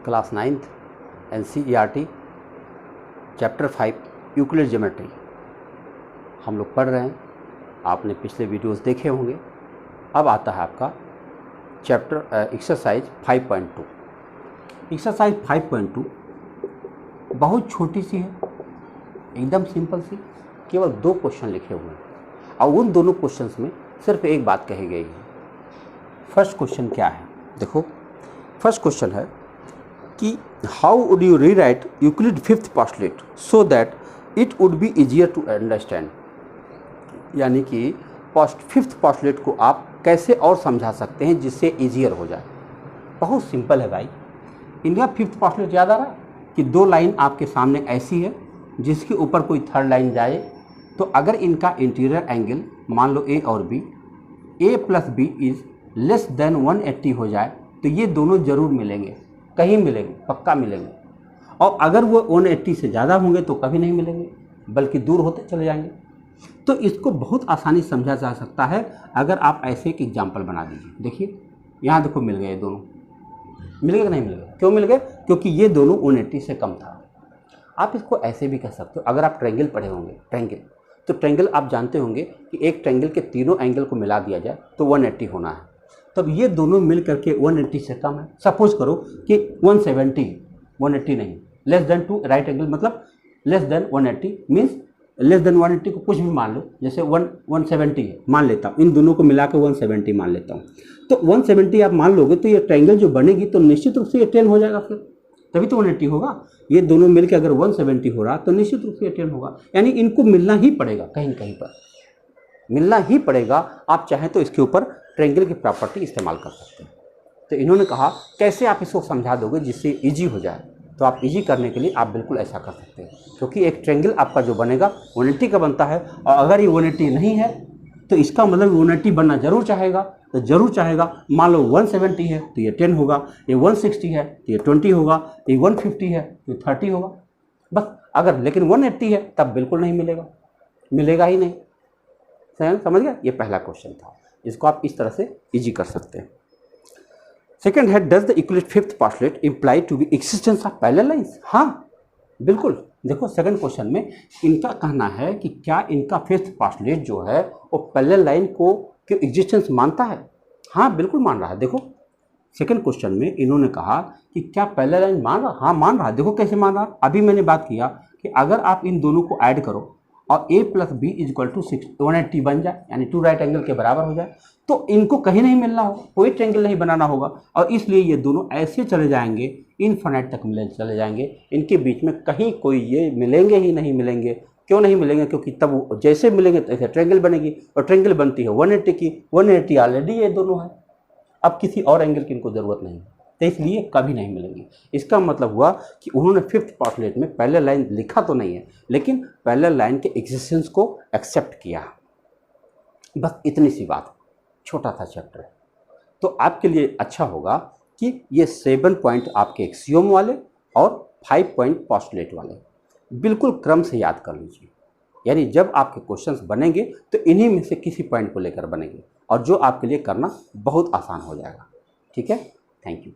Class 9th NCERT chapter 5 Euclid geometry हम लोग पढ़ रहे हैं। आपने पिछले वीडियोस देखे होंगे। अब आता है आपका चैप्टर एक्सरसाइज 5.2। एक्सरसाइज 5.2 बहुत छोटी सी है, एकदम सिंपल सी, केवल 2 क्वेश्चन लिखे हुए हैं और उन दोनों क्वेश्चंस में सिर्फ एक बात कही गई है। फर्स्ट क्वेश्चन क्या है? देखो, फर्स्ट क्वेश्चन है कि how would you rewrite Euclid fifth postulate so that it would be easier to understand. यानी कि फिफ्थ पोस्टुलेट को आप कैसे और समझा सकते हैं जिससे इजियर हो जाए। बहुत सिंपल है भाई। इनका फिफ्थ पोस्टुलेट याद आ रहा है कि 2 लाइन आपके सामने ऐसी है जिसके ऊपर कोई थर्ड लाइन जाए, तो अगर इनका इंटीरियर एंगल मान लो ए और B, A plus B is less than 180 हो जाए तो ये दोनों जरूर मिलेंगे, कहीं मिलेंगे, पक्का मिलेंगे। और अगर वो 180 से ज़्यादा होंगे तो कभी नहीं मिलेंगे, बल्कि दूर होते चले जाएंगे। तो इसको बहुत आसानी समझा जा सकता है अगर आप ऐसे एक एग्जाम्पल बना दीजिए। देखिए यहाँ देखो, मिल गए दोनों। मिल गए कि नहीं मिल गए? क्यों मिल गए? क्योंकि ये दोनों 180 से कम था। आप इसको ऐसे भी कह सकते हो, अगर आप ट्रायंगल पढ़े होंगे, ट्रायंगल, तो ट्रायंगल आप जानते होंगे कि एक ट्रायंगल के तीनों एंगल को मिला दिया जाए तो 180 होना है। तब ये दोनों मिल करके 180 से कम है। सपोज करो कि 170, 180 नहीं, लेस देन 2 राइट एंगल, मतलब less than 180 means less than 180 को कुछ भी मान लो, जैसे 170 है मान लेता हूँ, इन दोनों को मिला के 170 मान लेता हूँ। तो 170 आप मान लोगे तो ये ट्रायंगल जो बनेगी तो निश्चित रूप से ये 10 हो जाएगा, फिर तभी तो 180 होगा। ये दोनों मिलकर अगर 170 हो रहा तो निश्चित रूप से 10 होगा। यानी इनको मिलना ही पड़ेगा, कहीं न कहीं पर मिलना ही पड़ेगा। आप चाहें तो इसके ऊपर ट्रायंगल की प्रॉपर्टी इस्तेमाल कर सकते हैं। तो इन्होंने कहा कैसे आप इसको समझा दोगे जिससे इजी हो जाए। तो आप इजी करने के लिए आप बिल्कुल ऐसा कर सकते हैं, क्योंकि एक ट्रायंगल आपका जो बनेगा 180 का बनता है, और अगर ये 180 नहीं है तो इसका मतलब 180 बनना जरूर चाहेगा। तो जरूर चाहेगा, मान लो 170 है तो ये 10 होगा, ये 160 है तो ये 20 होगा, ये 150 है तो 30 होगा बस। अगर लेकिन 180 है तब बिल्कुल नहीं मिलेगा, मिलेगा ही नहीं। समझ गया? ये पहला क्वेश्चन था, इसको आप इस तरह से इजी कर सकते हैं। सेकंड है, does the Euclid fifth postulate imply to be existence of parallel lines. हाँ बिल्कुल। देखो सेकंड क्वेश्चन में इनका कहना है कि क्या इनका फिफ्थ पोस्टुलेट जो है वो पैरेलल लाइन को कि एग्जिस्टेंस मानता है। हाँ बिल्कुल मान रहा है। देखो सेकंड क्वेश्चन में इन्होंने कहा कि क्या पैरेलल लाइन मान रहा। हाँ मान रहा है। देखो कैसे मान रहा। अभी मैंने बात किया कि अगर आप इन दोनों को ऐड करो और a plus B is equal to 180 बन जाए, यानी 2 राइट एंगल के बराबर हो जाए, तो इनको कहीं नहीं मिलना होगा, कोई ट्रायंगल नहीं बनाना होगा, और इसलिए ये दोनों ऐसे चले जाएंगे, इनफिनिट तक चले जाएंगे। इनके बीच में कहीं कोई ये मिलेंगे ही नहीं मिलेंगे। क्यों नहीं मिलेंगे? क्योंकि तब जैसे मिलेंगे तैसे ट्रायंगल बनेगी, और ट्रायंगल बनती है 180 की। 180 ऑलरेडी ये दोनों है, अब किसी और एंगल की इनको ज़रूरत नहीं है, तो इसलिए कभी नहीं मिलेंगे। इसका मतलब हुआ कि उन्होंने फिफ्थ पोस्टुलेट में पैरेलल लाइन लिखा तो नहीं है, लेकिन पैरेलल लाइन के एग्जिस्टेंस को एक्सेप्ट किया। बस इतनी सी बात, छोटा सा चैप्टर है। तो आपके लिए अच्छा होगा कि ये 7 पॉइंट आपके एक्सियोम वाले और 5 पॉइंट पोस्टुलेट वाले बिल्कुल क्रम से याद कर लीजिए। यानी जब आपके क्वेश्चंस बनेंगे तो इन्हीं में से किसी पॉइंट को लेकर बनेंगे, और जो आपके लिए करना बहुत आसान हो जाएगा। ठीक है, थैंक यू।